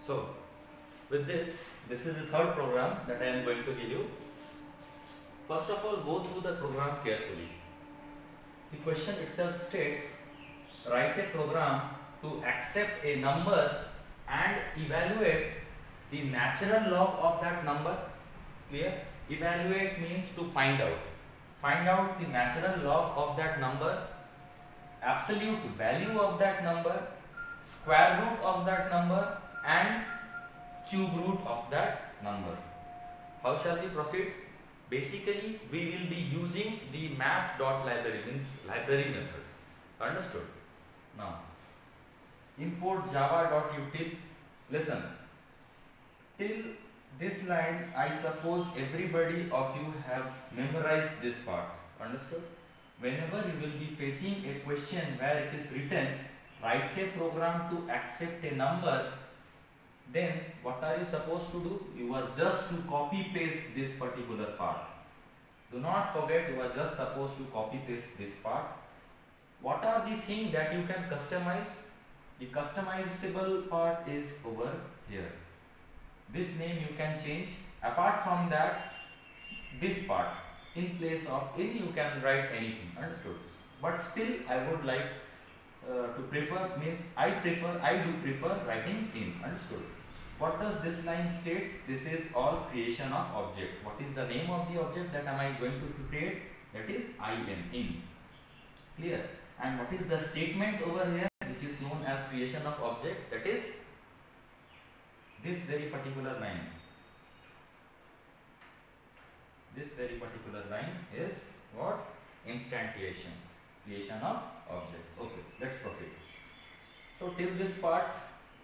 So with this is the third program that I am going to give you. First of all, go through the program carefully. The question itself states, write a program to accept a number and evaluate the natural log of that number. Clear? Evaluate means to find out. Find out the natural log of that number, absolute value of that number, square root of that number and cube root of that number. How shall we proceed? Basically, we will be using the math.library, means library methods. Understood? Now, import java.util. Listen, till this line, I suppose everybody of you have memorized this part. Understood? Whenever you will be facing a question where it is written, write a program to accept a number, then what are you supposed to do? You are just to copy paste this particular part. Do not forget, you are just supposed to copy paste this part. What are the things that you can customize? The customizable part is over here. This name you can change. Apart from that, this part, in place of in, you can write anything. Understood? But still I would like to prefer, means I do prefer writing in. Understood? What does this line states? This is all creation of object. What is the name of the object that am I going to create? That is in. Clear? And what is the statement over here, which is known as creation of object? That is this very particular line. This very particular line is what? Instantiation. Creation of object. Okay, let's proceed. So till this part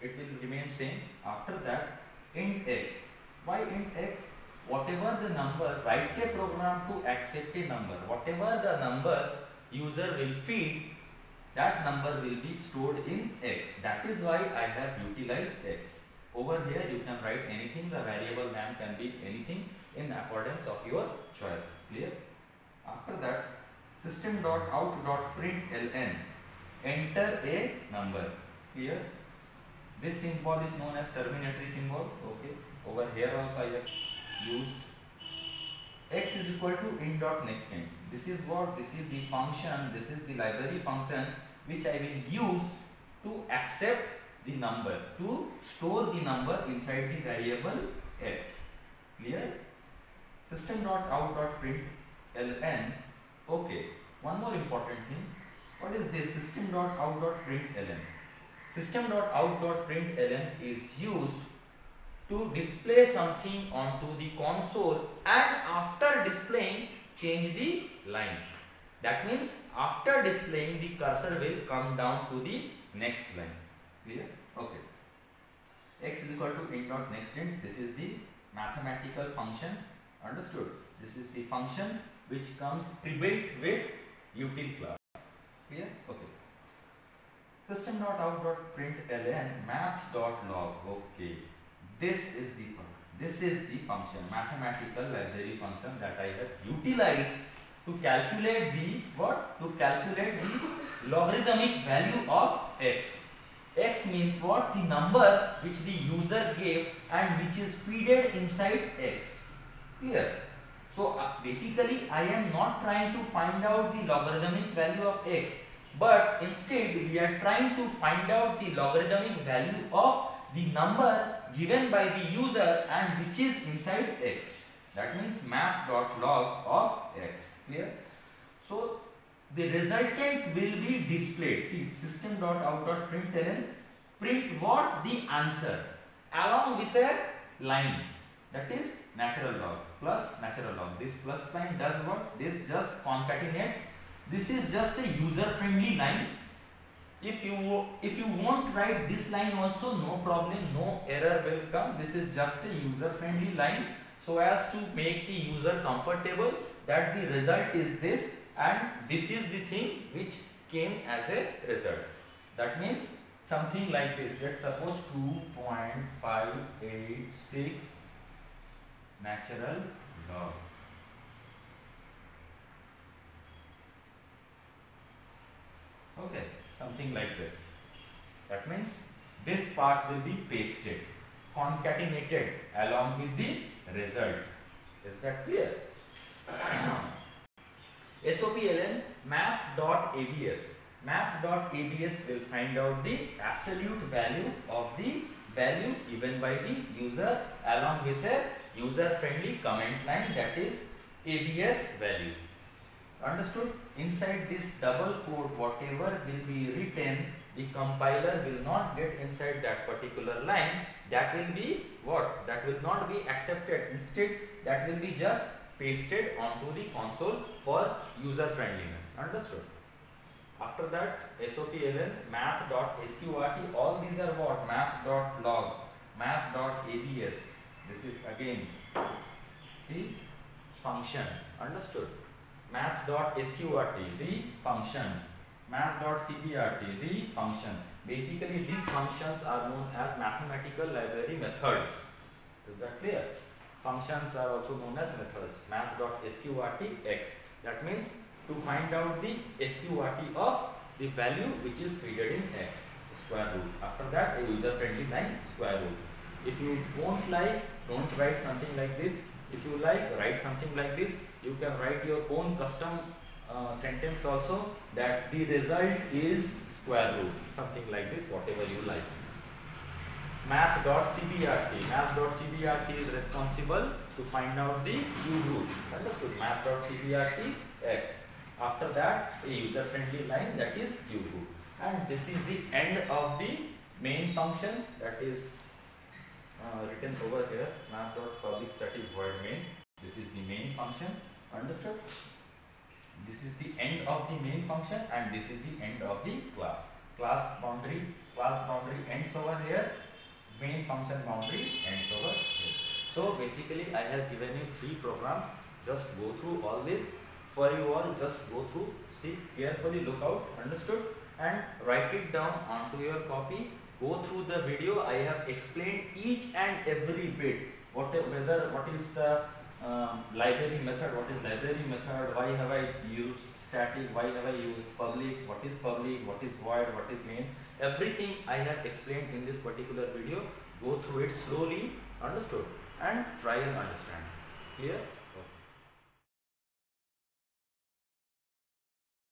it will remain same. After that, int x. Why int x? Whatever the number, write a program to accept a number. Whatever the number user will feed, that number will be stored in x. That is why I have utilized x. Over here you can write anything. The variable name can be anything in accordance of your choice. Clear? After that, system.out.println. Enter a number. Clear? This symbol is known as terminatory symbol. Okay. Over here also I have used x is equal to int.nextInt. This is what? This is the function. This is the library function which I will use to accept the number, to store the number inside the variable x. Clear? System.out.println. Okay. One more important thing. What is this? System.out.println. System.out.println is used to display something onto the console, and after displaying, change the line. That means after displaying, the cursor will come down to the next line. Clear? Okay. X is equal to int.nextInt. This is the mathematical function. Understood? This is the function which comes pre-built with util class. Clear? Okay. System.out.println math.log. Okay. This is the function, mathematical library function that I have utilized to calculate the what? To calculate the logarithmic value of x. X means what? The number which the user gave and which is feeded inside x. Clear? So basically I am not trying to find out the logarithmic value of x, but instead we are trying to find out the logarithmic value of the number given by the user and which is inside x. That means math.log of x. Clear? So the resultant will be displayed. See, system.out.println, print what? The answer along with a line, that is natural log plus natural log. This plus sign does what? This just concatenates. This is just a user friendly line. If you won't write this line also, no problem, no error will come. This is just a user friendly line, so as to make the user comfortable that the result is this and this is the thing which came as a result. That means something like this. Let's suppose 2.586 natural log. Okay, something like this. That means this part will be pasted. concatenated along with the result. Is that clear? SOPLN math.abs. Math.abs will find out the absolute value of the value given by the user along with a user friendly comment line, that is ABS value. Understood? Inside this double quote, whatever will be written, the compiler will not get inside that particular line. That will be what? That will not be accepted. Instead, that will be just pasted onto the console for user friendliness. Understood? After that, SOPLN math.sqrt, all these are what? Math.log, math.abs. This is again the function. Understood? Math.sqrt, the function. Math.cbrt, the function. Basically, these functions are known as mathematical library methods. Is that clear? Functions are also known as methods. Math.sqrt(x). That means to find out the sqrt of the value which is figured in x, square root. After that, a user-friendly line, square root. If you won't like, don't write something like this. If you like, write something like this. You can write your own custom sentence also, that the result is square root, something like this, whatever you like. Math.cbrt. Math.cbrt is responsible to find out the cube root. Understood? Math.cbrt(x). After that, a user-friendly line, that is cube root. And this is the end of the main function, that is written over here. Math.public static void main. This is the main function. Understood? This is the end of the main function, and this is the end of the class. Class boundary ends over here. Main function boundary ends over here. So basically, I have given you 3 programs. Just go through all this. For you all, just go through, see carefully, look out. Understood? And write it down onto your copy. Go through the video. I have explained each and every bit. What is the library method, what is library method, why have I used static, why have I used public, what is void, what is main. Everything I have explained in this particular video. Go through it slowly, understood, and try and understand. Clear?